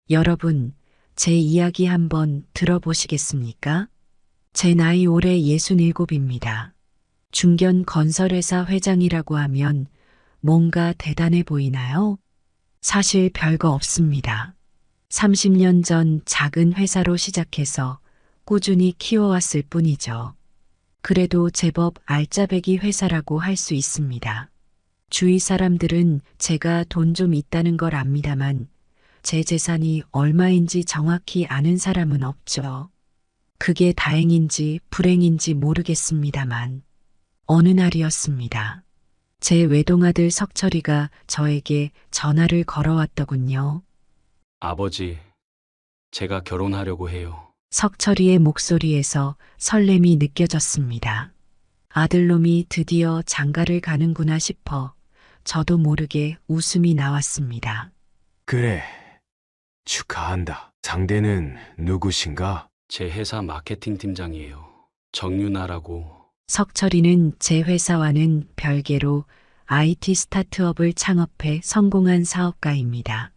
여러분, 제 이야기 한번 들어보시겠습니까? 제 나이 올해 67입니다. 중견 건설회사 회장이라고 하면 뭔가 대단해 보이나요? 사실 별거 없습니다. 30년 전 작은 회사로 시작해서 꾸준히 키워왔을 뿐이죠. 그래도 제법 알짜배기 회사라고 할 수 있습니다. 주위 사람들은 제가 돈 좀 있다는 걸 압니다만 제 재산이 얼마인지 정확히 아는 사람은 없죠. 그게 다행인지 불행인지 모르겠습니다만 어느 날이었습니다. 제 외동아들 석철이가 저에게 전화를 걸어왔더군요. 아버지, 제가 결혼하려고 해요. 석철이의 목소리에서 설렘이 느껴졌습니다. 아들놈이 드디어 장가를 가는구나 싶어 저도 모르게 웃음이 나왔습니다. 그래, 축하한다. 상대는 누구신가? 제 회사 마케팅 팀장이에요. 정윤아라고. 석철이는 제 회사와는 별개로 IT 스타트업을 창업해 성공한 사업가입니다.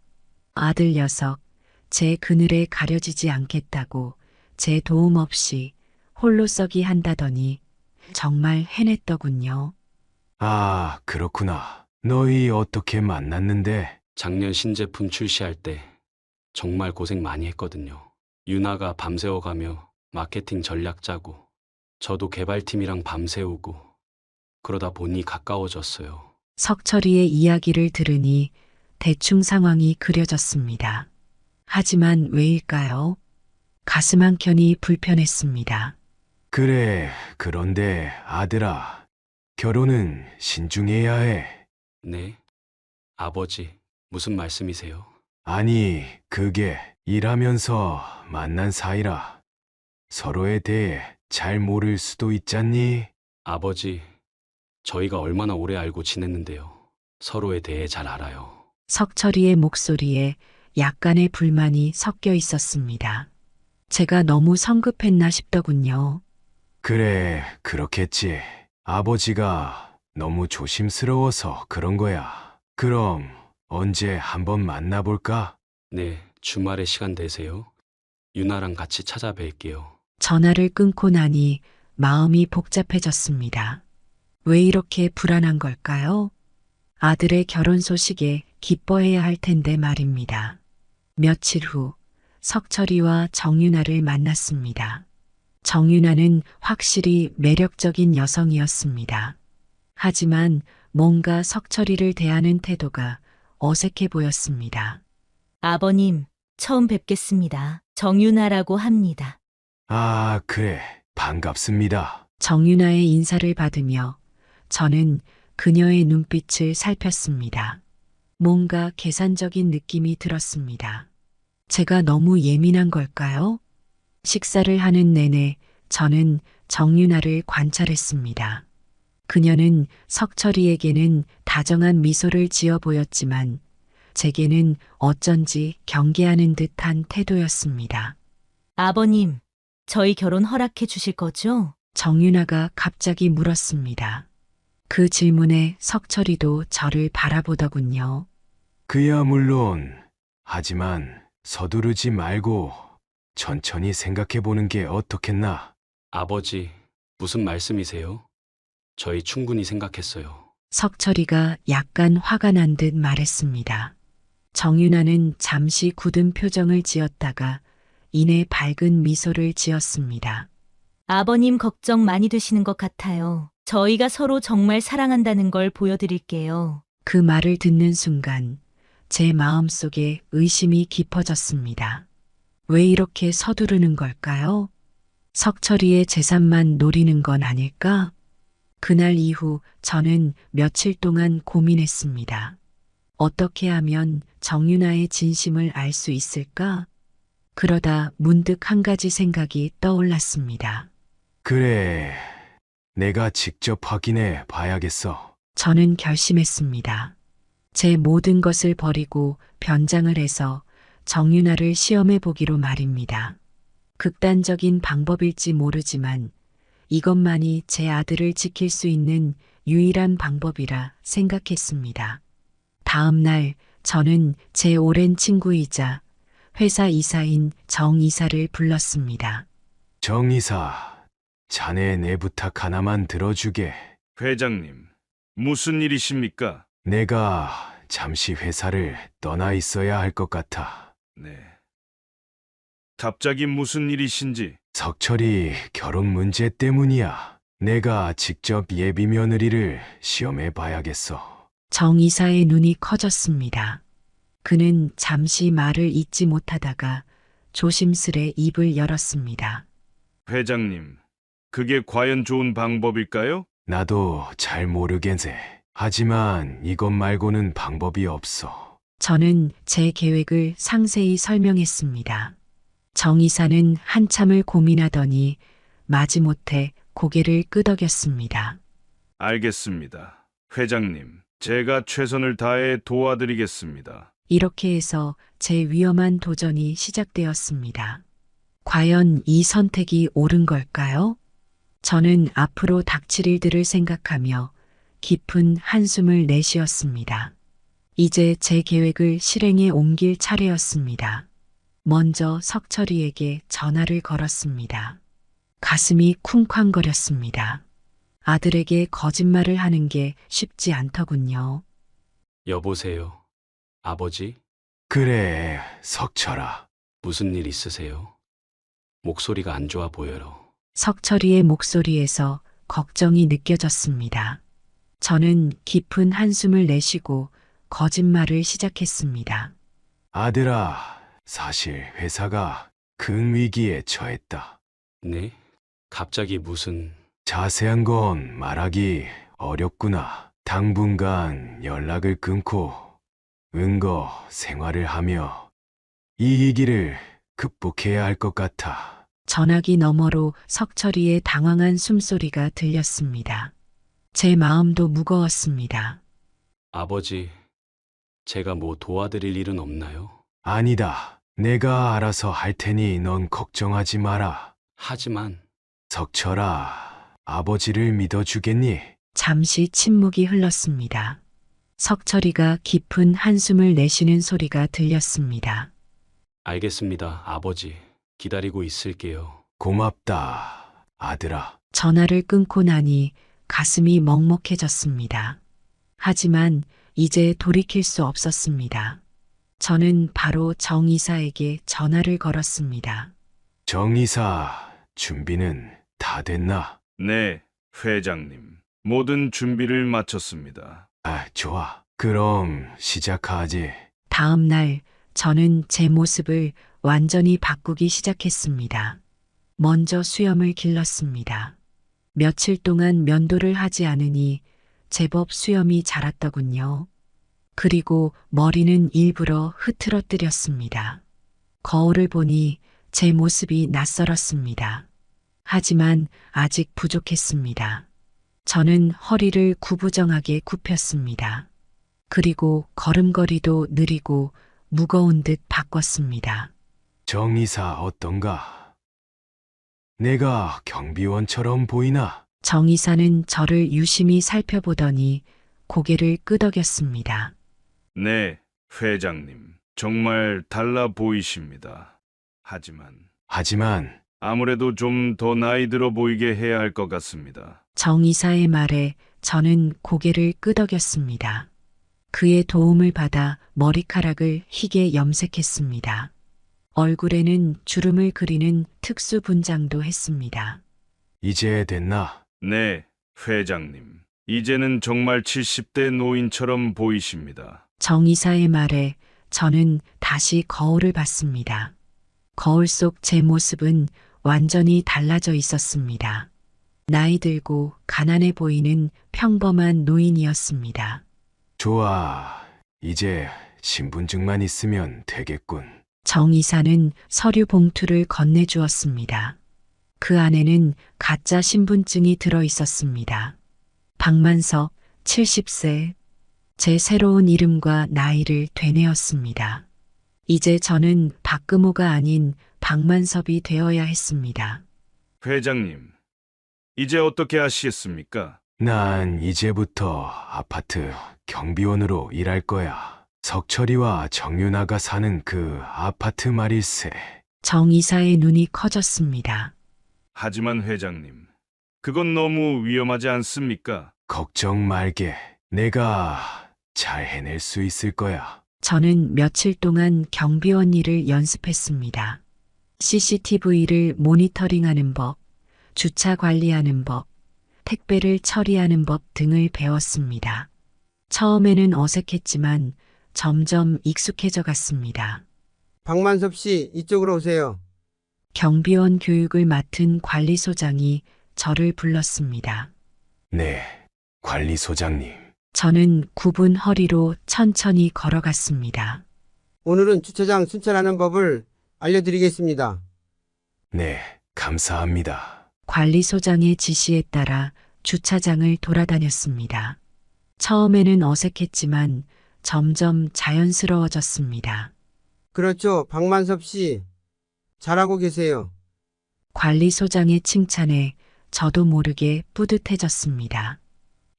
아들 녀석, 제 그늘에 가려지지 않겠다고 제 도움 없이 홀로 썩이 한다더니 정말 해냈더군요. 아, 그렇구나. 너희 어떻게 만났는데? 작년 신제품 출시할 때 정말 고생 많이 했거든요. 윤아가 밤새워가며 마케팅 전략 짜고 저도 개발팀이랑 밤새우고 그러다 보니 가까워졌어요. 석철이의 이야기를 들으니 대충 상황이 그려졌습니다. 하지만 왜일까요? 가슴 한켠이 불편했습니다. 그래, 그런데 아들아, 결혼은 신중해야 해. 네? 아버지, 무슨 말씀이세요? 아니, 그게 일하면서 만난 사이라 서로에 대해 잘 모를 수도 있잖니? 아버지, 저희가 얼마나 오래 알고 지냈는데요. 서로에 대해 잘 알아요. 석철이의 목소리에 약간의 불만이 섞여 있었습니다. 제가 너무 성급했나 싶더군요. 그래, 그렇겠지. 아버지가 너무 조심스러워서 그런 거야. 그럼 언제 한번 만나볼까? 네, 주말에 시간 되세요? 윤아랑 같이 찾아뵐게요. 전화를 끊고 나니 마음이 복잡해졌습니다. 왜 이렇게 불안한 걸까요? 아들의 결혼 소식에 기뻐해야 할 텐데 말입니다. 며칠 후 석철이와 정윤아를 만났습니다. 정윤아는 확실히 매력적인 여성이었습니다. 하지만 뭔가 석철이를 대하는 태도가 어색해 보였습니다. 아버님, 처음 뵙겠습니다. 정윤아라고 합니다. 아, 그래. 반갑습니다. 정윤아의 인사를 받으며 저는 그녀의 눈빛을 살폈습니다. 뭔가 계산적인 느낌이 들었습니다. 제가 너무 예민한 걸까요? 식사를 하는 내내 저는 정윤아를 관찰했습니다. 그녀는 석철이에게는 다정한 미소를 지어 보였지만 제게는 어쩐지 경계하는 듯한 태도였습니다. 아버님, 저희 결혼 허락해 주실 거죠? 정윤아가 갑자기 물었습니다. 그 질문에 석철이도 저를 바라보더군요. 그야 물론. 하지만 서두르지 말고 천천히 생각해보는 게 어떻겠나? 아버지, 무슨 말씀이세요? 저희 충분히 생각했어요. 석철이가 약간 화가 난 듯 말했습니다. 정윤아는 잠시 굳은 표정을 지었다가 이내 밝은 미소를 지었습니다. 아버님 걱정 많이 되시는 것 같아요. 저희가 서로 정말 사랑한다는 걸 보여드릴게요. 그 말을 듣는 순간 제 마음속에 의심이 깊어졌습니다. 왜 이렇게 서두르는 걸까요? 석철이의 재산만 노리는 건 아닐까? 그날 이후 저는 며칠 동안 고민했습니다. 어떻게 하면 정윤아의 진심을 알 수 있을까? 그러다 문득 한 가지 생각이 떠올랐습니다. 그래, 내가 직접 확인해 봐야겠어. 저는 결심했습니다. 제 모든 것을 버리고 변장을 해서 정윤아를 시험해 보기로 말입니다. 극단적인 방법일지 모르지만 이것만이 제 아들을 지킬 수 있는 유일한 방법이라 생각했습니다. 다음 날 저는 제 오랜 친구이자 회사 이사인 정 이사를 불렀습니다. 정 이사, 자네 내 부탁 하나만 들어주게. 회장님, 무슨 일이십니까? 내가 잠시 회사를 떠나 있어야 할 것 같아. 네. 갑자기 무슨 일이신지. 석철이 결혼 문제 때문이야. 내가 직접 예비 며느리를 시험해 봐야겠어. 정 이사의 눈이 커졌습니다. 그는 잠시 말을 잇지 못하다가 조심스레 입을 열었습니다. 회장님, 그게 과연 좋은 방법일까요? 나도 잘 모르겠네. 하지만 이것 말고는 방법이 없어. 저는 제 계획을 상세히 설명했습니다. 정 이사는 한참을 고민하더니 마지못해 고개를 끄덕였습니다. 알겠습니다. 회장님, 제가 최선을 다해 도와드리겠습니다. 이렇게 해서 제 위험한 도전이 시작되었습니다. 과연 이 선택이 옳은 걸까요? 저는 앞으로 닥칠 일들을 생각하며 깊은 한숨을 내쉬었습니다. 이제 제 계획을 실행에 옮길 차례였습니다. 먼저 석철이에게 전화를 걸었습니다. 가슴이 쿵쾅거렸습니다. 아들에게 거짓말을 하는 게 쉽지 않더군요. 여보세요. 아버지? 그래, 석철아. 무슨 일 있으세요? 목소리가 안 좋아 보여요. 석철이의 목소리에서 걱정이 느껴졌습니다. 저는 깊은 한숨을 내쉬고 거짓말을 시작했습니다. 아들아, 사실 회사가 큰 위기에 처했다. 네? 갑자기 무슨... 자세한 건 말하기 어렵구나. 당분간 연락을 끊고 은거 생활을 하며 이 위기를 극복해야 할 것 같아. 전화기 너머로 석철이의 당황한 숨소리가 들렸습니다. 제 마음도 무거웠습니다. 아버지, 제가 뭐 도와드릴 일은 없나요? 아니다. 내가 알아서 할 테니 넌 걱정하지 마라. 하지만 석철아, 아버지를 믿어주겠니? 잠시 침묵이 흘렀습니다. 석철이가 깊은 한숨을 내쉬는 소리가 들렸습니다. 알겠습니다, 아버지. 기다리고 있을게요. 고맙다, 아들아. 전화를 끊고 나니 가슴이 먹먹해졌습니다. 하지만 이제 돌이킬 수 없었습니다. 저는 바로 정 이사에게 전화를 걸었습니다. 정 이사, 준비는 다 됐나? 네, 회장님. 모든 준비를 마쳤습니다. 아, 좋아. 그럼 시작하지. 다음 날 저는 제 모습을 완전히 바꾸기 시작했습니다. 먼저 수염을 길렀습니다. 며칠 동안 면도를 하지 않으니 제법 수염이 자랐더군요. 그리고 머리는 일부러 흐트러뜨렸습니다. 거울을 보니 제 모습이 낯설었습니다. 하지만 아직 부족했습니다. 저는 허리를 구부정하게 굽혔습니다. 그리고 걸음걸이도 느리고 무거운 듯 바꿨습니다. 정 이사 어떤가? 내가 경비원처럼 보이나? 정 이사는 저를 유심히 살펴보더니 고개를 끄덕였습니다. 네, 회장님. 정말 달라 보이십니다. 하지만 아무래도 좀 더 나이 들어 보이게 해야 할 것 같습니다. 정 이사의 말에 저는 고개를 끄덕였습니다. 그의 도움을 받아 머리카락을 희게 염색했습니다. 얼굴에는 주름을 그리는 특수 분장도 했습니다. 이제 됐나? 네, 회장님. 이제는 정말 70대 노인처럼 보이십니다. 정 이사의 말에 저는 다시 거울을 봤습니다. 거울 속 제 모습은 완전히 달라져 있었습니다. 나이 들고 가난해 보이는 평범한 노인이었습니다. 좋아. 이제 신분증만 있으면 되겠군. 정 이사는 서류 봉투를 건네주었습니다. 그 안에는 가짜 신분증이 들어 있었습니다. 박만석, 70세. 제 새로운 이름과 나이를 되뇌었습니다. 이제 저는 박금호가 아닌 박만섭이 되어야 했습니다. 회장님, 이제 어떻게 하시겠습니까? 난 이제부터 아파트 경비원으로 일할 거야. 석철이와 정윤아가 사는 그 아파트 말일세. 정 이사의 눈이 커졌습니다. 하지만 회장님, 그건 너무 위험하지 않습니까? 걱정 말게. 내가 잘 해낼 수 있을 거야. 저는 며칠 동안 경비원 일을 연습했습니다. CCTV를 모니터링하는 법, 주차 관리하는 법, 택배를 처리하는 법 등을 배웠습니다. 처음에는 어색했지만 점점 익숙해져 갔습니다. 박만섭 씨, 이쪽으로 오세요. 경비원 교육을 맡은 관리소장이 저를 불렀습니다. 네, 관리소장님. 저는 굽은 허리로 천천히 걸어갔습니다. 오늘은 주차장 순찰하는 법을 알려드리겠습니다. 네, 감사합니다. 관리소장의 지시에 따라 주차장을 돌아다녔습니다. 처음에는 어색했지만 점점 자연스러워졌습니다. 그렇죠, 박만섭 씨. 잘하고 계세요. 관리소장의 칭찬에 저도 모르게 뿌듯해졌습니다.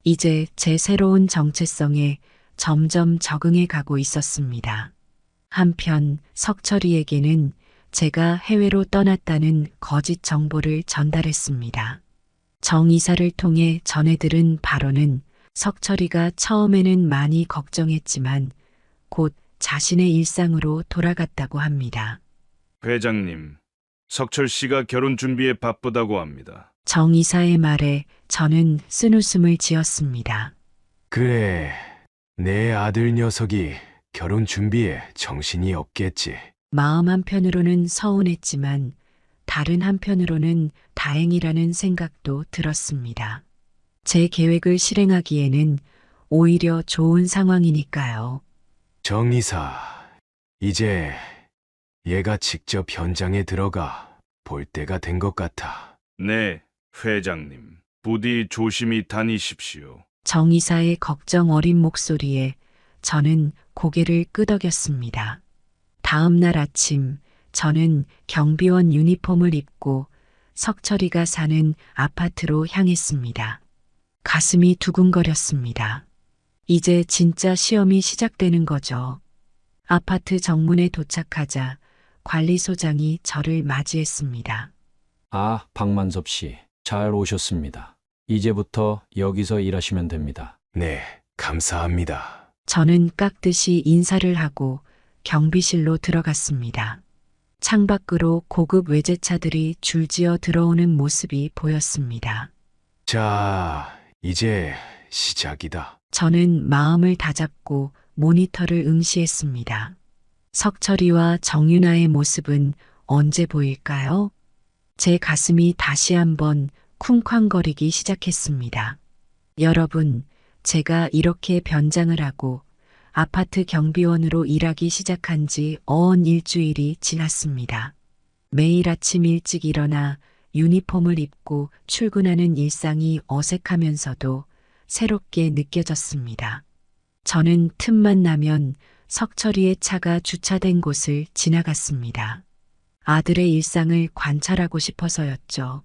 이제 제 새로운 정체성에 점점 적응해 가고 있었습니다. 한편 석철이에게는 제가 해외로 떠났다는 거짓 정보를 전달했습니다. 정 이사를 통해 전해들은 바로는 석철이가 처음에는 많이 걱정했지만 곧 자신의 일상으로 돌아갔다고 합니다. 회장님, 석철 씨가 결혼 준비에 바쁘다고 합니다. 정 이사의 말에 저는 쓴웃음을 지었습니다. 그래, 내 아들 녀석이 결혼 준비에 정신이 없겠지. 마음 한편으로는 서운했지만 다른 한편으로는 다행이라는 생각도 들었습니다. 제 계획을 실행하기에는 오히려 좋은 상황이니까요. 정이사, 이제 얘가 직접 현장에 들어가 볼 때가 된 것 같아. 네, 회장님. 부디 조심히 다니십시오. 정 이사의 걱정 어린 목소리에 저는 고개를 끄덕였습니다. 다음 날 아침 저는 경비원 유니폼을 입고 석철이가 사는 아파트로 향했습니다. 가슴이 두근거렸습니다. 이제 진짜 시험이 시작되는 거죠. 아파트 정문에 도착하자 관리소장이 저를 맞이했습니다. 아, 박만섭 씨, 잘 오셨습니다. 이제부터 여기서 일하시면 됩니다. 네, 감사합니다. 저는 깍듯이 인사를 하고 경비실로 들어갔습니다. 창밖으로 고급 외제차들이 줄지어 들어오는 모습이 보였습니다. 자, 이제 시작이다. 저는 마음을 다잡고 모니터를 응시했습니다. 석철이와 정윤아의 모습은 언제 보일까요? 제 가슴이 다시 한번 쿵쾅거리기 시작했습니다. 여러분, 제가 이렇게 변장을 하고 아파트 경비원으로 일하기 시작한 지 어언 일주일이 지났습니다. 매일 아침 일찍 일어나 유니폼을 입고 출근하는 일상이 어색하면서도 새롭게 느껴졌습니다. 저는 틈만 나면 석철이의 차가 주차된 곳을 지나갔습니다. 아들의 일상을 관찰하고 싶어서였죠.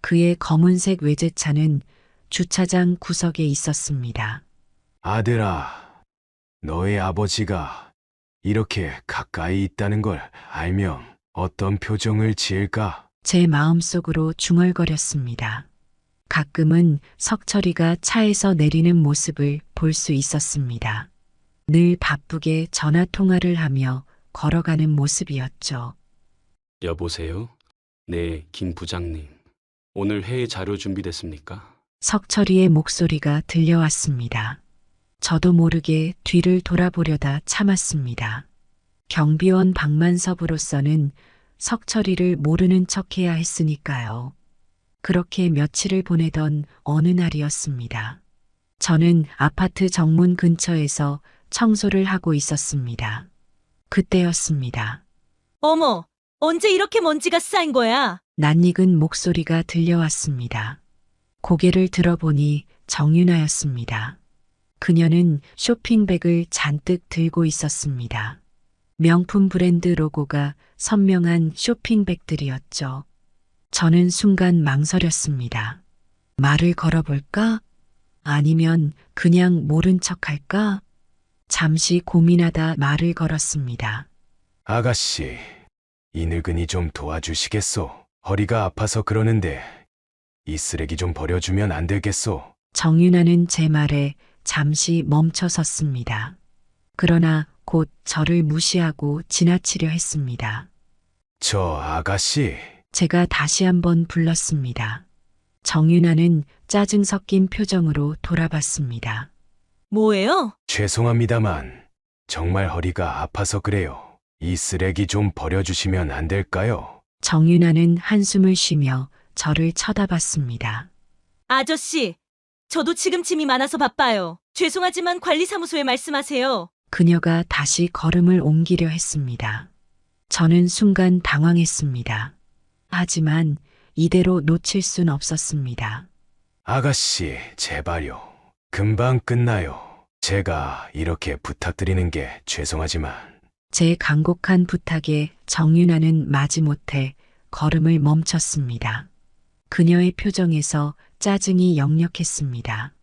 그의 검은색 외제차는 주차장 구석에 있었습니다. 아들아, 너의 아버지가 이렇게 가까이 있다는 걸 알면 어떤 표정을 지을까? 제 마음속으로 중얼거렸습니다. 가끔은 석철이가 차에서 내리는 모습을 볼 수 있었습니다. 늘 바쁘게 전화 통화를 하며 걸어가는 모습이었죠. 여보세요? 네, 김 부장님. 오늘 회의 자료 준비됐습니까? 석철이의 목소리가 들려왔습니다. 저도 모르게 뒤를 돌아보려다 참았습니다. 경비원 박만섭으로서는 석철이를 모르는 척해야 했으니까요. 그렇게 며칠을 보내던 어느 날이었습니다. 저는 아파트 정문 근처에서 청소를 하고 있었습니다. 그때였습니다. 어머, 언제 이렇게 먼지가 쌓인 거야? 낯익은 목소리가 들려왔습니다. 고개를 들어보니 정윤아였습니다. 그녀는 쇼핑백을 잔뜩 들고 있었습니다. 명품 브랜드 로고가 선명한 쇼핑백들이었죠. 저는 순간 망설였습니다. 말을 걸어볼까? 아니면 그냥 모른 척 할까? 잠시 고민하다 말을 걸었습니다. 아가씨, 이 늙은이 좀 도와주시겠소? 허리가 아파서 그러는데 이 쓰레기 좀 버려주면 안 되겠소? 정윤아는 제 말에 잠시 멈춰 섰습니다. 그러나 곧 저를 무시하고 지나치려 했습니다. 저 아가씨, 제가 다시 한번 불렀습니다. 정윤아는 짜증 섞인 표정으로 돌아봤습니다. 뭐예요? 죄송합니다만 정말 허리가 아파서 그래요. 이 쓰레기 좀 버려주시면 안 될까요? 정윤아는 한숨을 쉬며 저를 쳐다봤습니다. 아저씨, 저도 지금 짐이 많아서 바빠요. 죄송하지만 관리사무소에 말씀하세요. 그녀가 다시 걸음을 옮기려 했습니다. 저는 순간 당황했습니다. 하지만 이대로 놓칠 순 없었습니다. 아가씨, 제발요. 금방 끝나요. 제가 이렇게 부탁드리는 게 죄송하지만 제 간곡한 부탁에 정윤아는 마지못해 걸음을 멈췄습니다. 그녀의 표정에서 짜증이 역력했습니다.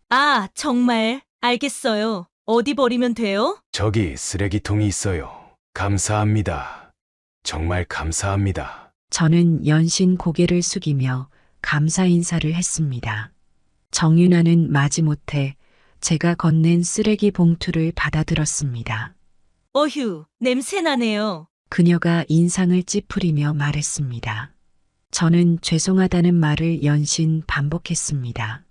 아, 정말. 알겠어요. 어디 버리면 돼요? 저기 쓰레기통이 있어요. 감사합니다. 정말 감사합니다. 저는 연신 고개를 숙이며 감사 인사를 했습니다. 정윤아는 마지못해 제가 건넨 쓰레기 봉투를 받아들었습니다. 어휴, 냄새나네요. 그녀가 인상을 찌푸리며 말했습니다. 저는 죄송하다는 말을 연신 반복했습니다.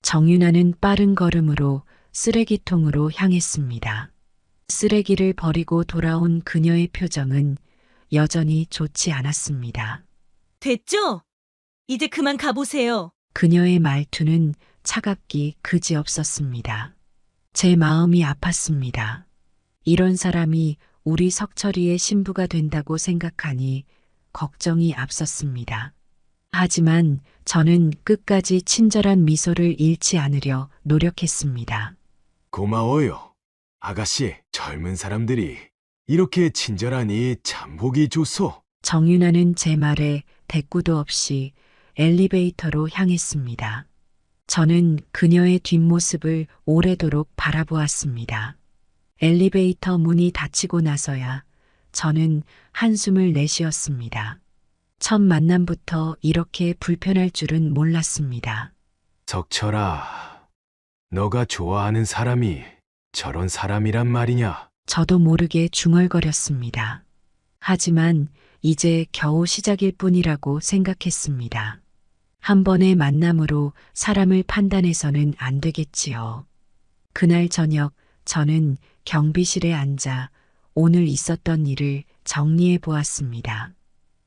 정윤아는 빠른 걸음으로 쓰레기통으로 향했습니다. 쓰레기를 버리고 돌아온 그녀의 표정은 여전히 좋지 않았습니다. 됐죠? 이제 그만 가보세요. 그녀의 말투는 차갑기 그지없었습니다. 제 마음이 아팠습니다. 이런 사람이 우리 석철이의 신부가 된다고 생각하니 걱정이 앞섰습니다. 하지만 저는 끝까지 친절한 미소를 잃지 않으려 노력했습니다. 고마워요. 아가씨, 젊은 사람들이 이렇게 친절하니 참 보기 좋소. 정윤아는 제 말에 대꾸도 없이 엘리베이터로 향했습니다. 저는 그녀의 뒷모습을 오래도록 바라보았습니다. 엘리베이터 문이 닫히고 나서야 저는 한숨을 내쉬었습니다. 첫 만남부터 이렇게 불편할 줄은 몰랐습니다. 석철아, 너가 좋아하는 사람이 저런 사람이란 말이냐? 저도 모르게 중얼거렸습니다. 하지만 이제 겨우 시작일 뿐이라고 생각했습니다. 한 번의 만남으로 사람을 판단해서는 안 되겠지요. 그날 저녁 저는 경비실에 앉아 오늘 있었던 일을 정리해 보았습니다.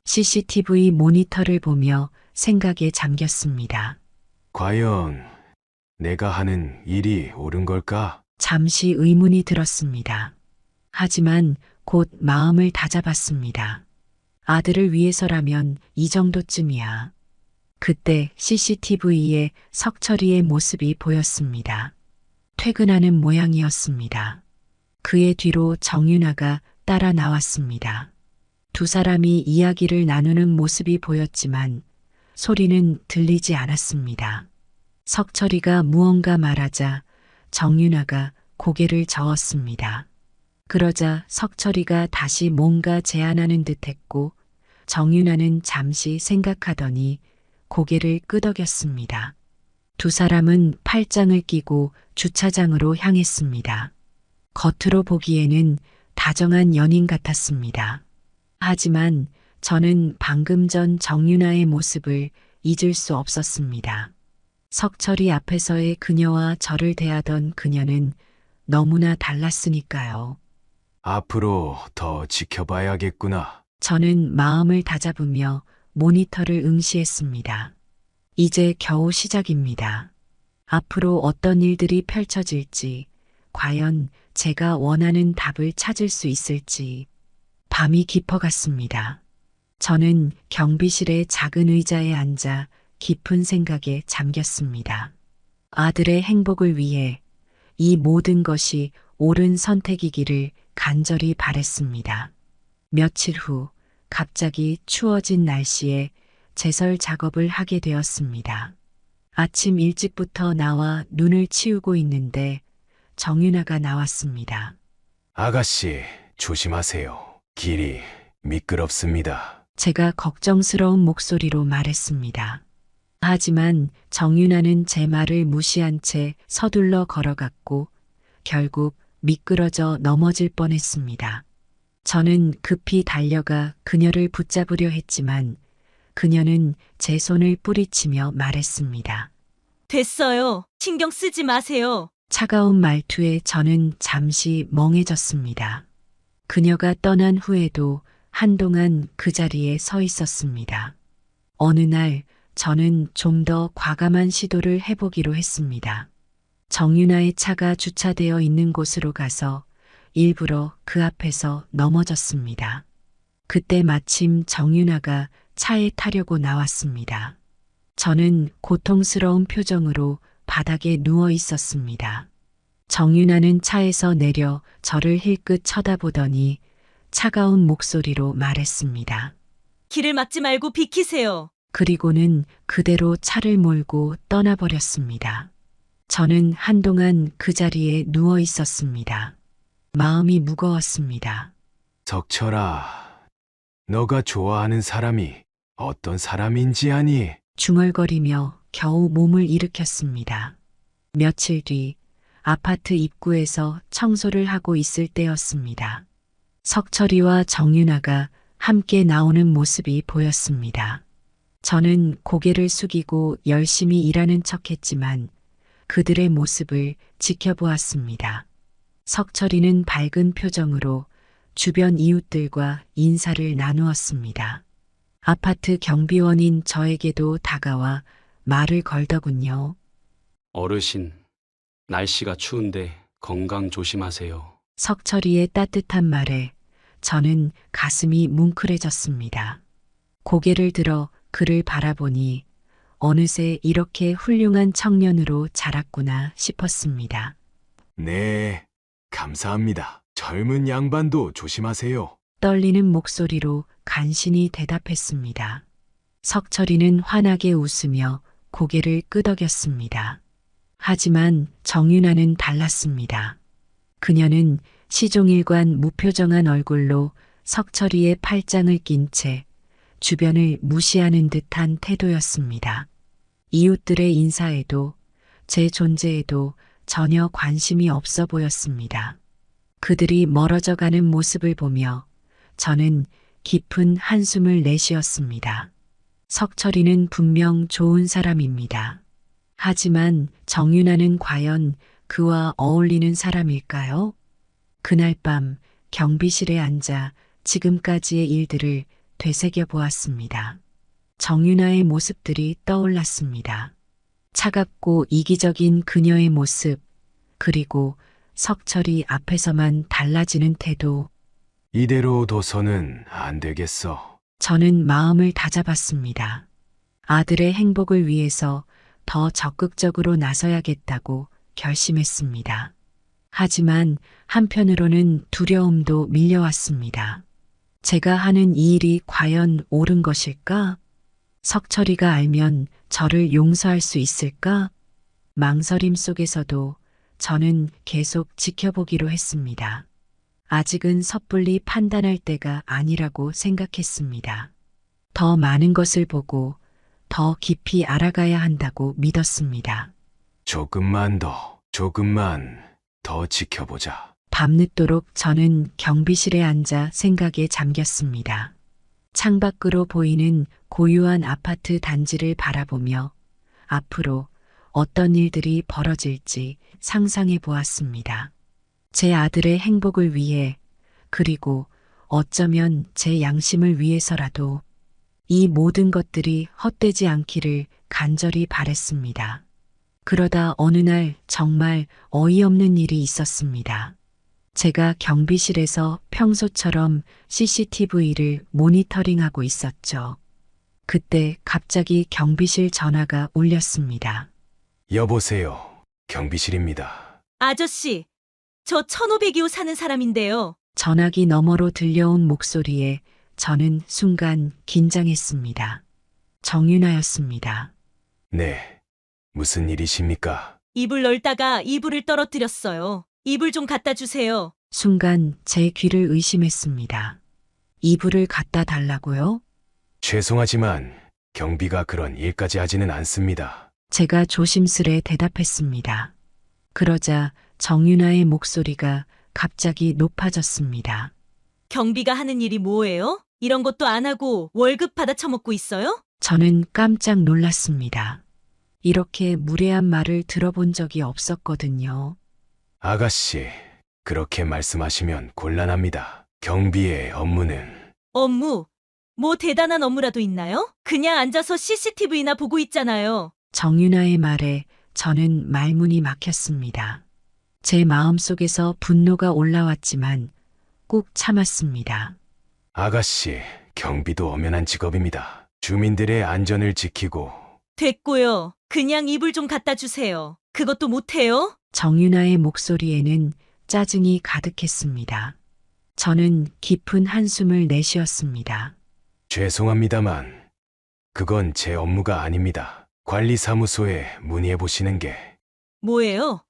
CCTV 모니터를 보며 생각에 잠겼습니다. 과연 내가 하는 일이 옳은 걸까? 잠시 의문이 들었습니다. 하지만 곧 마음을 다잡았습니다. 아들을 위해서라면 이 정도쯤이야. 그때 CCTV에 석철이의 모습이 보였습니다. 퇴근하는 모양이었습니다. 그의 뒤로 정윤아가 따라 나왔습니다. 두 사람이 이야기를 나누는 모습이 보였지만 소리는 들리지 않았습니다. 석철이가 무언가 말하자 정윤아가 고개를 저었습니다. 그러자 석철이가 다시 뭔가 제안하는 듯했고 정윤아는 잠시 생각하더니 고개를 끄덕였습니다. 두 사람은 팔짱을 끼고 주차장으로 향했습니다. 겉으로 보기에는 다정한 연인 같았습니다. 하지만 저는 방금 전 정윤아의 모습을 잊을 수 없었습니다. 석철이 앞에서의 그녀와 저를 대하던 그녀는 너무나 달랐으니까요. 앞으로 더 지켜봐야겠구나. 저는 마음을 다잡으며 모니터를 응시했습니다. 이제 겨우 시작입니다. 앞으로 어떤 일들이 펼쳐질지, 과연 제가 원하는 답을 찾을 수 있을지, 밤이 깊어갔습니다. 저는 경비실의 작은 의자에 앉아 깊은 생각에 잠겼습니다. 아들의 행복을 위해 이 모든 것이 옳은 선택이기를 간절히 바랬습니다. 며칠 후 갑자기 추워진 날씨에 제설 작업을 하게 되었습니다. 아침 일찍부터 나와 눈을 치우고 있는데 정윤아가 나왔습니다. 아가씨, 조심하세요. 길이 미끄럽습니다. 제가 걱정스러운 목소리로 말했습니다. 하지만 정윤아는 제 말을 무시한 채 서둘러 걸어갔고 결국 미끄러져 넘어질 뻔했습니다. 저는 급히 달려가 그녀를 붙잡으려 했지만 그녀는 제 손을 뿌리치며 말했습니다. 됐어요. 신경 쓰지 마세요. 차가운 말투에 저는 잠시 멍해졌습니다. 그녀가 떠난 후에도 한동안 그 자리에 서 있었습니다. 어느 날 저는 좀 더 과감한 시도를 해보기로 했습니다. 정윤아의 차가 주차되어 있는 곳으로 가서 일부러 그 앞에서 넘어졌습니다. 그때 마침 정윤아가 차에 타려고 나왔습니다. 저는 고통스러운 표정으로 바닥에 누워 있었습니다. 정윤아는 차에서 내려 저를 힐끗 쳐다보더니 차가운 목소리로 말했습니다. 길을 막지 말고 비키세요. 그리고는 그대로 차를 몰고 떠나버렸습니다. 저는 한동안 그 자리에 누워 있었습니다. 마음이 무거웠습니다. 석철아, 너가 좋아하는 사람이 어떤 사람인지 아니? 중얼거리며 겨우 몸을 일으켰습니다. 며칠 뒤 아파트 입구에서 청소를 하고 있을 때였습니다. 석철이와 정윤아가 함께 나오는 모습이 보였습니다. 저는 고개를 숙이고 열심히 일하는 척했지만 그들의 모습을 지켜보았습니다. 석철이는 밝은 표정으로 주변 이웃들과 인사를 나누었습니다. 아파트 경비원인 저에게도 다가와 말을 걸더군요. 어르신, 날씨가 추운데 건강 조심하세요. 석철이의 따뜻한 말에 저는 가슴이 뭉클해졌습니다. 고개를 들어 그를 바라보니 어느새 이렇게 훌륭한 청년으로 자랐구나 싶었습니다. 네, 감사합니다. 젊은 양반도 조심하세요. 떨리는 목소리로 간신히 대답했습니다. 석철이는 환하게 웃으며 고개를 끄덕였습니다. 하지만 정윤아는 달랐습니다. 그녀는 시종일관 무표정한 얼굴로 석철이의 팔짱을 낀 채 주변을 무시하는 듯한 태도였습니다. 이웃들의 인사에도 제 존재에도 전혀 관심이 없어 보였습니다. 그들이 멀어져 가는 모습을 보며 저는 깊은 한숨을 내쉬었습니다. 석철이는 분명 좋은 사람입니다. 하지만 정윤아는 과연 그와 어울리는 사람일까요? 그날 밤 경비실에 앉아 지금까지의 일들을 되새겨 보았습니다. 정윤아의 모습들이 떠올랐습니다. 차갑고 이기적인 그녀의 모습, 그리고 석철이 앞에서만 달라지는 태도. 이대로 둬서는 안 되겠어. 저는 마음을 다잡았습니다. 아들의 행복을 위해서 더 적극적으로 나서야겠다고 결심했습니다. 하지만 한편으로는 두려움도 밀려왔습니다. 제가 하는 이 일이 과연 옳은 것일까? 석철이가 알면 저를 용서할 수 있을까? 망설임 속에서도 저는 계속 지켜보기로 했습니다. 아직은 섣불리 판단할 때가 아니라고 생각했습니다. 더 많은 것을 보고 더 깊이 알아가야 한다고 믿었습니다. 조금만 더 지켜보자. 밤늦도록 저는 경비실에 앉아 생각에 잠겼습니다. 창밖으로 보이는 고요한 아파트 단지를 바라보며 앞으로 어떤 일들이 벌어질지 상상해 보았습니다. 제 아들의 행복을 위해, 그리고 어쩌면 제 양심을 위해서라도 이 모든 것들이 헛되지 않기를 간절히 바랬습니다. 그러다 어느 날 정말 어이없는 일이 있었습니다. 제가 경비실에서 평소처럼 CCTV를 모니터링하고 있었죠. 그때 갑자기 경비실 전화가 울렸습니다. 여보세요. 경비실입니다. 아저씨, 저 1502호 사는 사람인데요. 전화기 너머로 들려온 목소리에 저는 순간 긴장했습니다. 정윤아였습니다. 네. 무슨 일이십니까? 이불 널다가 이불을 떨어뜨렸어요. 이불 좀 갖다 주세요. 순간 제 귀를 의심했습니다. 이불을 갖다 달라고요? 죄송하지만 경비가 그런 일까지 하지는 않습니다. 제가 조심스레 대답했습니다. 그러자 정윤아의 목소리가 갑자기 높아졌습니다. 경비가 하는 일이 뭐예요? 이런 것도 안 하고 월급 받아 처먹고 있어요? 저는 깜짝 놀랐습니다. 이렇게 무례한 말을 들어본 적이 없었거든요. 아가씨, 그렇게 말씀하시면 곤란합니다. 경비의 업무는 업무? 뭐 대단한 업무라도 있나요? 그냥 앉아서 CCTV나 보고 있잖아요. 정윤아의 말에 저는 말문이 막혔습니다. 제 마음속에서 분노가 올라왔지만 꾹 참았습니다. 아가씨, 경비도 엄연한 직업입니다. 주민들의 안전을 지키고 됐고요. 그냥 이불 좀 갖다 주세요. 그것도 못해요? 정윤아의 목소리에는 짜증이 가득했습니다. 저는 깊은 한숨을 내쉬었습니다. 죄송합니다만 그건 제 업무가 아닙니다. 관리사무소에 문의해 보시는 게 뭐예요?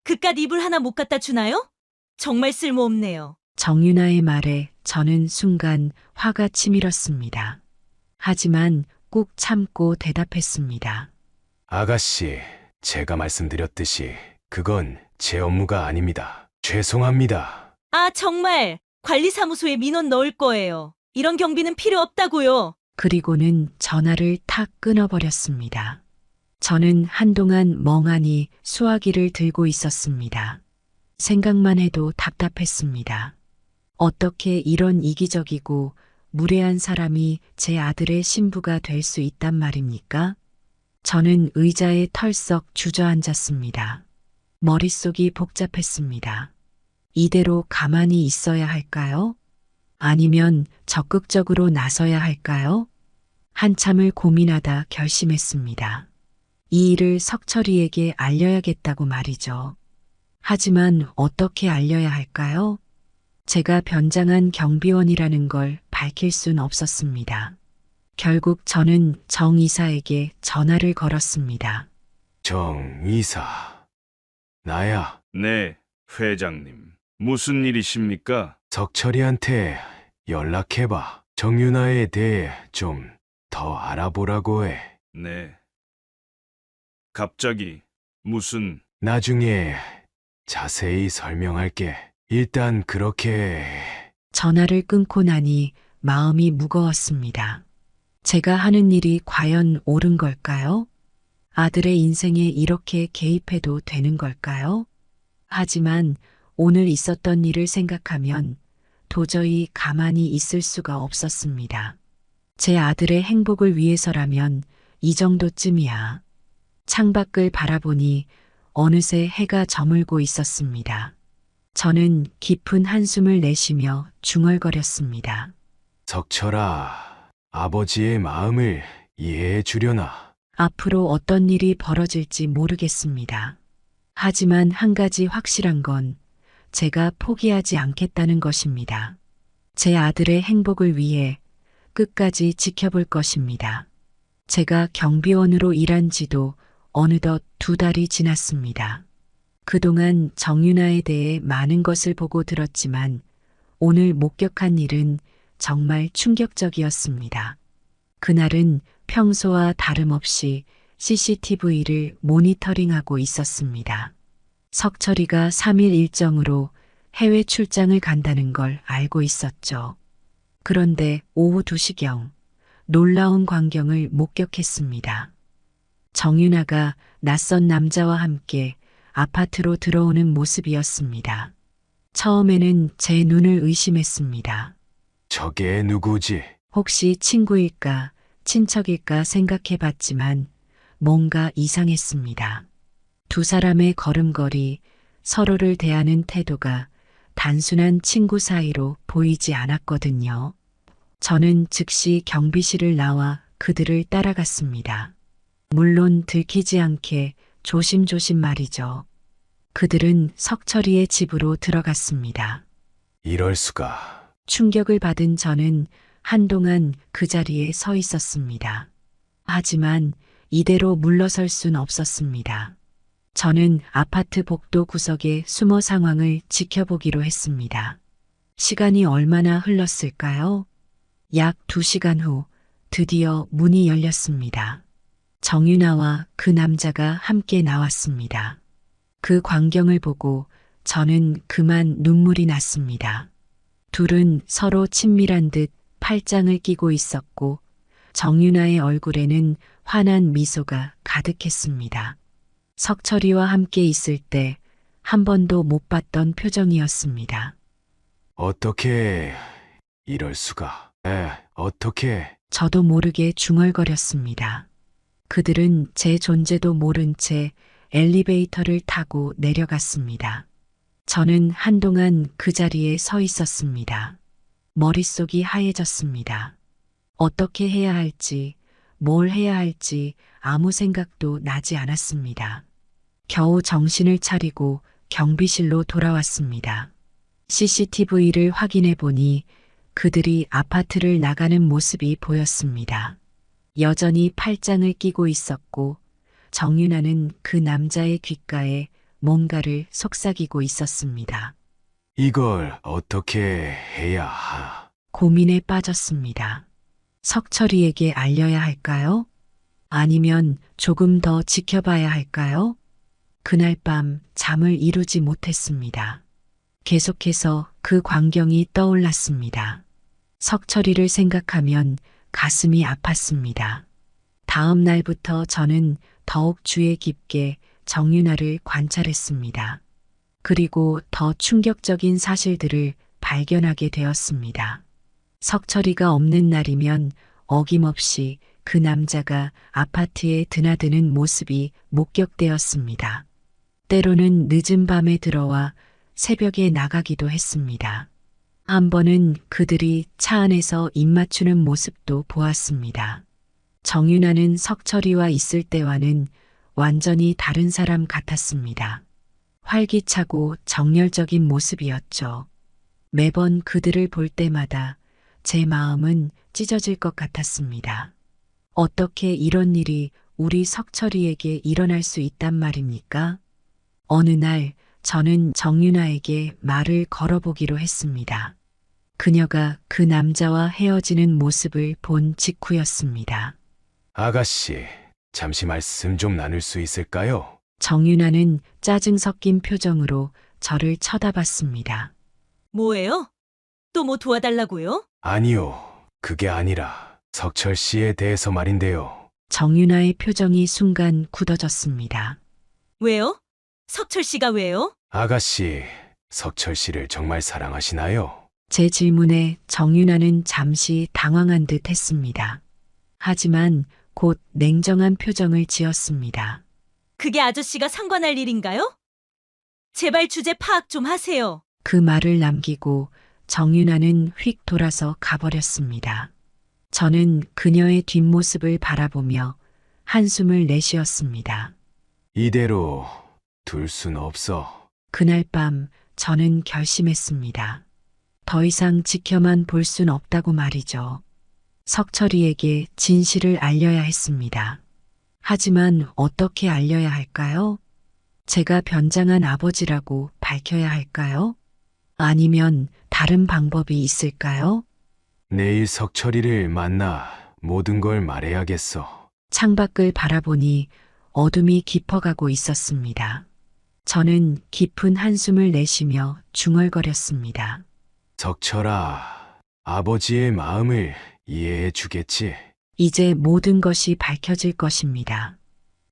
그깟 이불 하나 못 갖다 주나요? 정말 쓸모없네요. 정윤아의 말에 저는 순간 화가 치밀었습니다. 하지만 꾹 참고 대답했습니다. 아가씨, 제가 말씀드렸듯이 그건 제 업무가 아닙니다. 죄송합니다. 아, 정말 관리사무소에 민원 넣을 거예요. 이런 경비는 필요 없다고요. 그리고는 전화를 탁 끊어버렸습니다. 저는 한동안 멍하니 수화기를 들고 있었습니다. 생각만 해도 답답했습니다. 어떻게 이런 이기적이고 무례한 사람이 제 아들의 신부가 될 수 있단 말입니까? 저는 의자에 털썩 주저앉았습니다. 머릿속이 복잡했습니다. 이대로 가만히 있어야 할까요? 아니면 적극적으로 나서야 할까요? 한참을 고민하다 결심했습니다. 이 일을 석철이에게 알려야겠다고 말이죠. 하지만 어떻게 알려야 할까요? 제가 변장한 경비원이라는 걸 밝힐 순 없었습니다. 결국 저는 정 이사에게 전화를 걸었습니다. 정 이사, 나야. 네, 회장님. 무슨 일이십니까? 석철이한테 연락해봐. 정윤아에 대해 좀 더 알아보라고 해. 네. 갑자기 무슨 나중에 자세히 설명할게. 일단 그렇게 해. 전화를 끊고 나니 마음이 무거웠습니다. 제가 하는 일이 과연 옳은 걸까요? 아들의 인생에 이렇게 개입해도 되는 걸까요? 하지만 오늘 있었던 일을 생각하면 도저히 가만히 있을 수가 없었습니다. 제 아들의 행복을 위해서라면 이 정도쯤이야. 창밖을 바라보니 어느새 해가 저물고 있었습니다. 저는 깊은 한숨을 내쉬며 중얼거렸습니다. 석철아, 아버지의 마음을 이해해 주려나. 앞으로 어떤 일이 벌어질지 모르겠습니다. 하지만 한 가지 확실한 건 제가 포기하지 않겠다는 것입니다. 제 아들의 행복을 위해 끝까지 지켜볼 것입니다. 제가 경비원으로 일한 지도 어느덧 2달이 지났습니다. 그동안 정윤아에 대해 많은 것을 보고 들었지만 오늘 목격한 일은 정말 충격적이었습니다. 그날은 평소와 다름없이 CCTV를 모니터링하고 있었습니다. 석철이가 3일 일정으로 해외 출장을 간다는 걸 알고 있었죠. 그런데 오후 2시경 놀라운 광경을 목격했습니다. 정윤아가 낯선 남자와 함께 아파트로 들어오는 모습이었습니다. 처음에는 제 눈을 의심했습니다. 저게 누구지? 혹시 친구일까, 친척일까 생각해 봤지만 뭔가 이상했습니다. 두 사람의 걸음걸이, 서로를 대하는 태도가 단순한 친구 사이로 보이지 않았거든요. 저는 즉시 경비실을 나와 그들을 따라갔습니다. 물론 들키지 않게 조심조심 말이죠. 그들은 석철이의 집으로 들어갔습니다. 이럴 수가. 충격을 받은 저는 한동안 그 자리에 서 있었습니다. 하지만 이대로 물러설 순 없었습니다. 저는 아파트 복도 구석에 숨어 상황을 지켜보기로 했습니다. 시간이 얼마나 흘렀을까요? 약 2시간 후 드디어 문이 열렸습니다. 정윤아와 그 남자가 함께 나왔습니다. 그 광경을 보고 저는 그만 눈물이 났습니다. 둘은 서로 친밀한 듯 팔짱을 끼고 있었고 정윤아의 얼굴에는 환한 미소가 가득했습니다. 석철이와 함께 있을 때 한 번도 못 봤던 표정이었습니다. 어떻게 이럴 수가? 어떻게? 저도 모르게 중얼거렸습니다. 그들은 제 존재도 모른 채 엘리베이터를 타고 내려갔습니다. 저는 한동안 그 자리에 서 있었습니다. 머릿속이 하얘졌습니다. 어떻게 해야 할지, 뭘 해야 할지 아무 생각도 나지 않았습니다. 겨우 정신을 차리고 경비실로 돌아왔습니다. CCTV를 확인해 보니 그들이 아파트를 나가는 모습이 보였습니다. 여전히 팔짱을 끼고 있었고 정윤아는 그 남자의 귓가에 뭔가를 속삭이고 있었습니다. 이걸 어떻게 해야 하? 고민에 빠졌습니다. 석철이에게 알려야 할까요? 아니면 조금 더 지켜봐야 할까요? 그날 밤 잠을 이루지 못했습니다. 계속해서 그 광경이 떠올랐습니다. 석철이를 생각하면 가슴이 아팠습니다. 다음 날부터 저는 더욱 주의 깊게 정윤아를 관찰했습니다. 그리고 더 충격적인 사실들을 발견하게 되었습니다. 석철이가 없는 날이면 어김없이 그 남자가 아파트에 드나드는 모습이 목격되었습니다. 때로는 늦은 밤에 들어와 새벽에 나가기도 했습니다. 한 번은 그들이 차 안에서 입 맞추는 모습도 보았습니다. 정윤아는 석철이와 있을 때와는 완전히 다른 사람 같았습니다. 활기차고 정열적인 모습이었죠. 매번 그들을 볼 때마다 제 마음은 찢어질 것 같았습니다. 어떻게 이런 일이 우리 석철이에게 일어날 수 있단 말입니까? 어느 날 저는 정윤아에게 말을 걸어보기로 했습니다. 그녀가 그 남자와 헤어지는 모습을 본 직후였습니다. 아가씨, 잠시 말씀 좀 나눌 수 있을까요? 정윤아는 짜증 섞인 표정으로 저를 쳐다봤습니다. 뭐예요? 또 뭐 도와달라고요? 아니요, 그게 아니라 석철 씨에 대해서 말인데요. 정윤아의 표정이 순간 굳어졌습니다. 왜요? 석철 씨가 왜요? 아가씨, 석철 씨를 정말 사랑하시나요? 제 질문에 정윤아는 잠시 당황한 듯 했습니다. 하지만 곧 냉정한 표정을 지었습니다. 그게 아저씨가 상관할 일인가요? 제발 주제 파악 좀 하세요. 그 말을 남기고 정윤아는 휙 돌아서 가버렸습니다. 저는 그녀의 뒷모습을 바라보며 한숨을 내쉬었습니다. 이대로 둘 순 없어. 그날 밤 저는 결심했습니다. 더 이상 지켜만 볼 순 없다고 말이죠. 석철이에게 진실을 알려야 했습니다. 하지만 어떻게 알려야 할까요? 제가 변장한 아버지라고 밝혀야 할까요? 아니면 다른 방법이 있을까요? 내일 석철이를 만나 모든 걸 말해야겠어. 창밖을 바라보니 어둠이 깊어가고 있었습니다. 저는 깊은 한숨을 내쉬며 중얼거렸습니다. 석철아, 아버지의 마음을 이해해 주겠지? 이제 모든 것이 밝혀질 것입니다.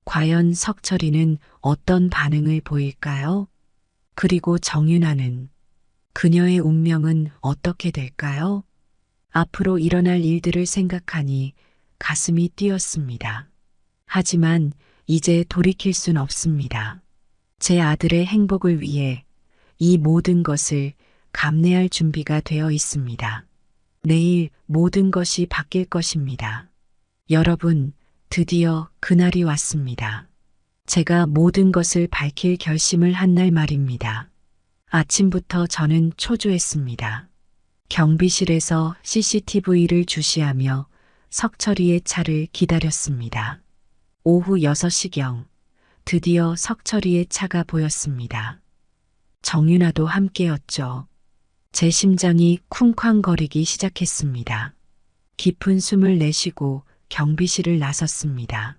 과연 석철이는 어떤 반응을 보일까요? 그리고 정윤아는 그녀의 운명은 어떻게 될까요? 앞으로 일어날 일들을 생각하니 가슴이 뛰었습니다. 하지만 이제 돌이킬 순 없습니다. 제 아들의 행복을 위해 이 모든 것을 감내할 준비가 되어 있습니다. 내일 모든 것이 바뀔 것입니다. 여러분, 드디어 그날이 왔습니다. 제가 모든 것을 밝힐 결심을 한 날 말입니다. 아침부터 저는 초조했습니다. 경비실에서 CCTV를 주시하며 석철이의 차를 기다렸습니다. 오후 6시경 드디어 석철이의 차가 보였습니다. 정윤아도 함께였죠. 제 심장이 쿵쾅거리기 시작했습니다. 깊은 숨을 내쉬고 경비실을 나섰습니다.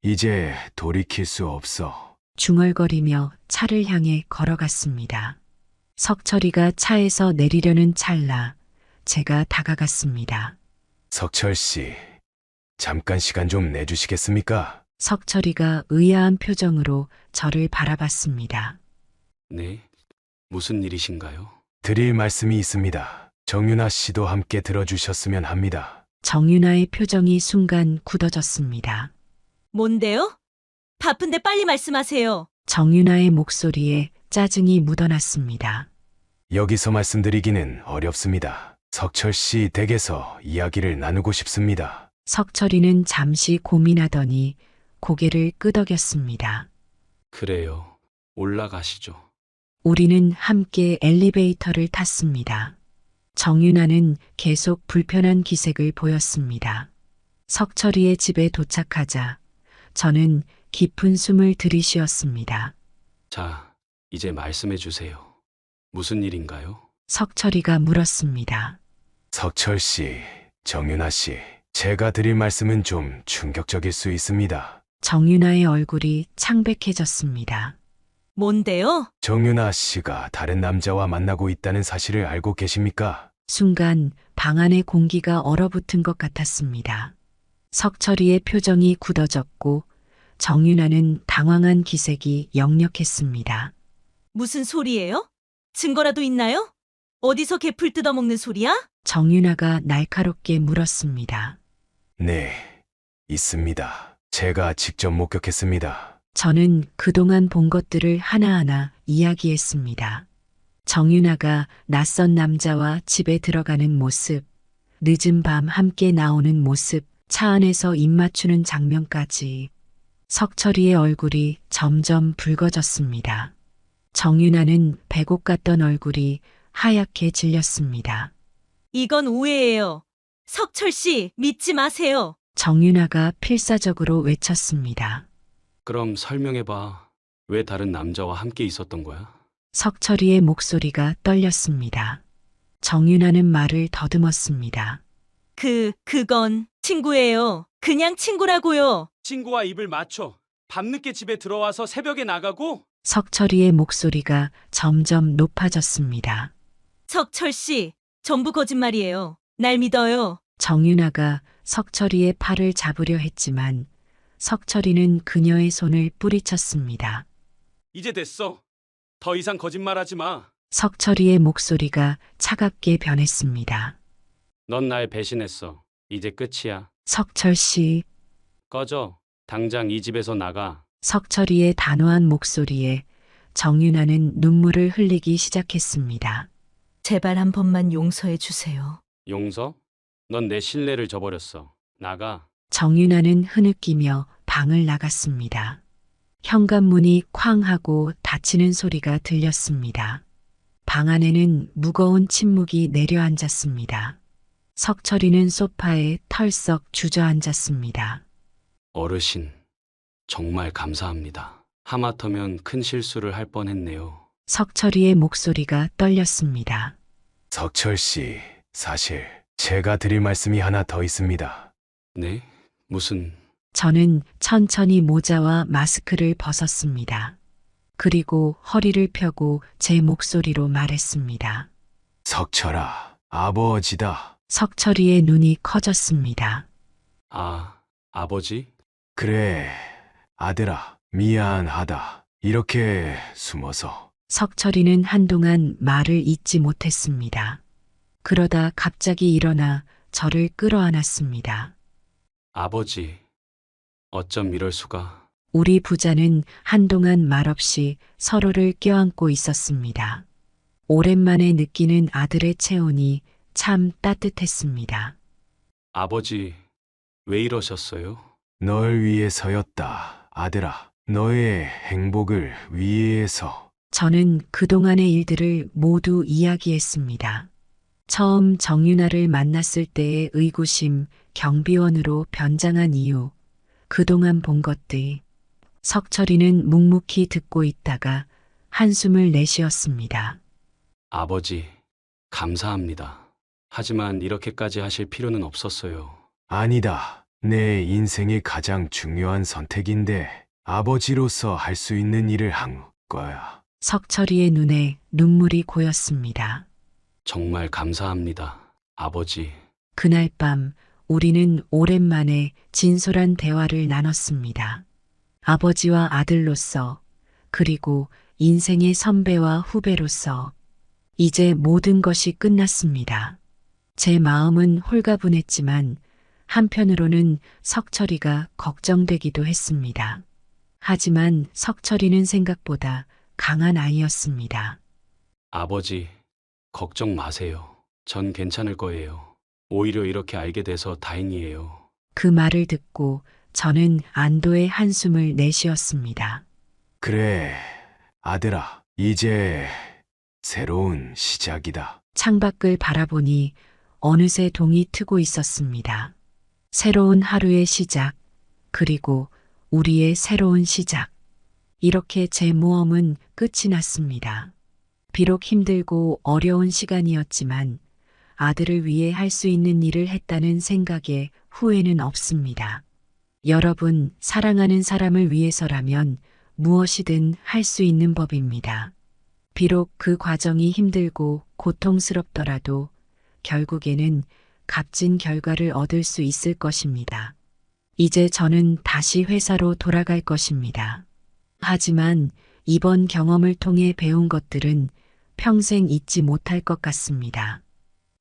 이제 돌이킬 수 없어. 중얼거리며 차를 향해 걸어갔습니다. 석철이가 차에서 내리려는 찰나 제가 다가갔습니다. 석철 씨, 잠깐 시간 좀 내주시겠습니까? 석철이가 의아한 표정으로 저를 바라봤습니다. 네? 무슨 일이신가요? 드릴 말씀이 있습니다. 정윤아 씨도 함께 들어주셨으면 합니다. 정윤아의 표정이 순간 굳어졌습니다. 뭔데요? 바쁜데 빨리 말씀하세요. 정윤아의 목소리에 짜증이 묻어났습니다. 여기서 말씀드리기는 어렵습니다. 석철 씨 댁에서 이야기를 나누고 싶습니다. 석철이는 잠시 고민하더니 고개를 끄덕였습니다. 그래요. 올라가시죠. 우리는 함께 엘리베이터를 탔습니다. 정윤아는 계속 불편한 기색을 보였습니다. 석철이의 집에 도착하자 저는 깊은 숨을 들이쉬었습니다. 자, 이제 말씀해 주세요. 무슨 일인가요? 석철이가 물었습니다. 석철 씨, 정윤아 씨, 제가 드릴 말씀은 좀 충격적일 수 있습니다. 정윤아의 얼굴이 창백해졌습니다. 뭔데요? 정윤아 씨가 다른 남자와 만나고 있다는 사실을 알고 계십니까? 순간 방 안의 공기가 얼어붙은 것 같았습니다. 석철이의 표정이 굳어졌고 정윤아는 당황한 기색이 역력했습니다. 무슨 소리예요? 증거라도 있나요? 어디서 개풀 뜯어먹는 소리야? 정윤아가 날카롭게 물었습니다. 네, 있습니다. 제가 직접 목격했습니다. 저는 그동안 본 것들을 하나하나 이야기했습니다. 정윤아가 낯선 남자와 집에 들어가는 모습, 늦은 밤 함께 나오는 모습, 차 안에서 입 맞추는 장면까지. 석철이의 얼굴이 점점 붉어졌습니다. 정윤아는 배곡 같던 얼굴이 하얗게 질렸습니다. 이건 오해예요. 석철 씨, 믿지 마세요. 정윤아가 필사적으로 외쳤습니다. 그럼 설명해 봐. 왜 다른 남자와 함께 있었던 거야? 석철이의 목소리가 떨렸습니다. 정윤아는 말을 더듬었습니다. 그건 친구예요. 그냥 친구라고요. 친구와 입을 맞춰. 밤늦게 집에 들어와서 새벽에 나가고? 석철이의 목소리가 점점 높아졌습니다. 석철 씨, 전부 거짓말이에요. 날 믿어요. 정윤아가 석철이의 팔을 잡으려 했지만 석철이는 그녀의 손을 뿌리쳤습니다. 이제 됐어. 더 이상 거짓말하지 마. 석철이의 목소리가 차갑게 변했습니다. 넌 날 배신했어. 이제 끝이야. 석철 씨, 꺼져. 당장 이 집에서 나가. 석철이의 단호한 목소리에 정윤아는 눈물을 흘리기 시작했습니다. 제발 한 번만 용서해 주세요. 용서? 넌 내 신뢰를 저버렸어. 나가. 정윤아는 흐느끼며 방을 나갔습니다. 현관문이 쾅 하고 닫히는 소리가 들렸습니다. 방 안에는 무거운 침묵이 내려앉았습니다. 석철이는 소파에 털썩 주저앉았습니다. 어르신, 정말 감사합니다. 하마터면 큰 실수를 할 뻔했네요. 석철이의 목소리가 떨렸습니다. 석철 씨, 사실 제가 드릴 말씀이 하나 더 있습니다. 네? 무슨... 저는 천천히 모자와 마스크를 벗었습니다. 그리고 허리를 펴고 제 목소리로 말했습니다. 석철아, 아버지다. 석철이의 눈이 커졌습니다. 아, 아버지? 그래, 아들아, 미안하다. 이렇게 숨어서. 석철이는 한동안 말을 잇지 못했습니다. 그러다 갑자기 일어나 저를 끌어안았습니다. 아버지, 어쩜 이럴 수가... 우리 부자는 한동안 말없이 서로를 껴안고 있었습니다. 오랜만에 느끼는 아들의 체온이 참 따뜻했습니다. 아버지, 왜 이러셨어요? 널 위해서였다, 아들아. 너의 행복을 위해서. 저는 그동안의 일들을 모두 이야기했습니다. 처음 정윤아를 만났을 때의 의구심, 경비원으로 변장한 이유, 그동안 본 것들, 석철이는 묵묵히 듣고 있다가 한숨을 내쉬었습니다. 아버지, 감사합니다. 하지만 이렇게까지 하실 필요는 없었어요. 아니다. 내 인생의 가장 중요한 선택인데 아버지로서 할 수 있는 일을 한 거야. 석철이의 눈에 눈물이 고였습니다. 정말 감사합니다, 아버지. 그날 밤 우리는 오랜만에 진솔한 대화를 나눴습니다. 아버지와 아들로서, 그리고 인생의 선배와 후배로서 이제 모든 것이 끝났습니다. 제 마음은 홀가분했지만 한편으로는 석철이가 걱정되기도 했습니다. 하지만 석철이는 생각보다 강한 아이였습니다. 아버지, 걱정 마세요. 전 괜찮을 거예요. 오히려 이렇게 알게 돼서 다행이에요. 그 말을 듣고 저는 안도의 한숨을 내쉬었습니다. 그래, 아들아. 이제 새로운 시작이다. 창밖을 바라보니 어느새 동이 트고 있었습니다. 새로운 하루의 시작, 그리고 우리의 새로운 시작. 이렇게 제 모험은 끝이 났습니다. 비록 힘들고 어려운 시간이었지만 아들을 위해 할 수 있는 일을 했다는 생각에 후회는 없습니다. 여러분, 사랑하는 사람을 위해서라면 무엇이든 할 수 있는 법입니다. 비록 그 과정이 힘들고 고통스럽더라도 결국에는 값진 결과를 얻을 수 있을 것입니다. 이제 저는 다시 회사로 돌아갈 것입니다. 하지만 이번 경험을 통해 배운 것들은 평생 잊지 못할 것 같습니다.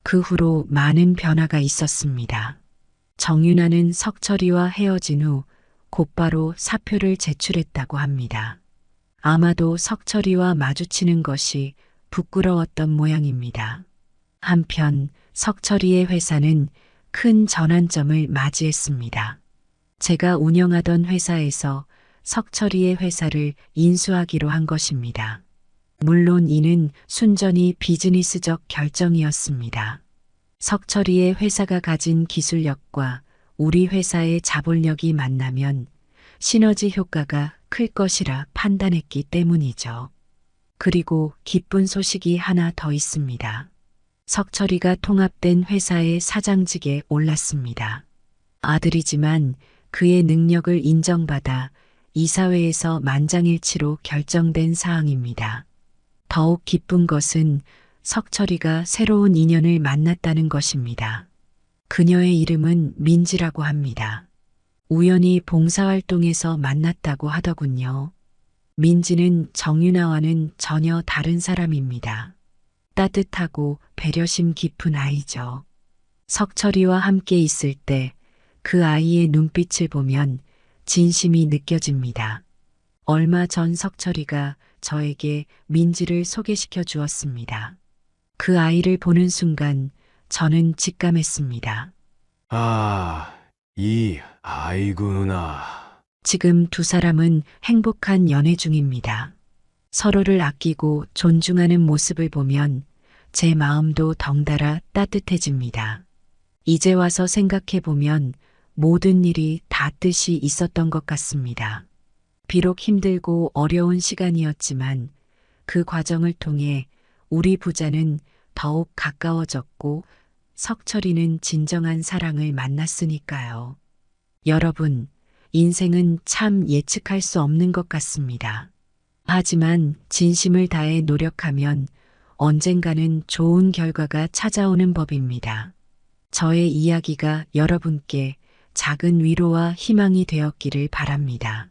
그 후로 많은 변화가 있었습니다. 정윤아는 석철이와 헤어진 후 곧바로 사표를 제출했다고 합니다. 아마도 석철이와 마주치는 것이 부끄러웠던 모양입니다. 한편 석철이의 회사는 큰 전환점을 맞이했습니다. 제가 운영하던 회사에서 석철이의 회사를 인수하기로 한 것입니다. 물론 이는 순전히 비즈니스적 결정이었습니다. 석철이의 회사가 가진 기술력과 우리 회사의 자본력이 만나면 시너지 효과가 클 것이라 판단했기 때문이죠. 그리고 기쁜 소식이 하나 더 있습니다. 석철이가 통합된 회사의 사장직에 올랐습니다. 아들이지만 그의 능력을 인정받아 이사회에서 만장일치로 결정된 사항입니다. 더욱 기쁜 것은 석철이가 새로운 인연을 만났다는 것입니다. 그녀의 이름은 민지라고 합니다. 우연히 봉사활동에서 만났다고 하더군요. 민지는 정윤아와는 전혀 다른 사람입니다. 따뜻하고 배려심 깊은 아이죠. 석철이와 함께 있을 때 그 아이의 눈빛을 보면 진심이 느껴집니다. 얼마 전 석철이가 저에게 민지를 소개시켜 주었습니다. 그 아이를 보는 순간 저는 직감했습니다. 아, 이 아이구나. 지금 두 사람은 행복한 연애 중입니다. 서로를 아끼고 존중하는 모습을 보면 제 마음도 덩달아 따뜻해집니다. 이제 와서 생각해 보면 모든 일이 다 뜻이 있었던 것 같습니다. 비록 힘들고 어려운 시간이었지만 그 과정을 통해 우리 부자는 더욱 가까워졌고 석철이는 진정한 사랑을 만났으니까요. 여러분, 인생은 참 예측할 수 없는 것 같습니다. 하지만 진심을 다해 노력하면 언젠가는 좋은 결과가 찾아오는 법입니다. 저의 이야기가 여러분께 작은 위로와 희망이 되었기를 바랍니다.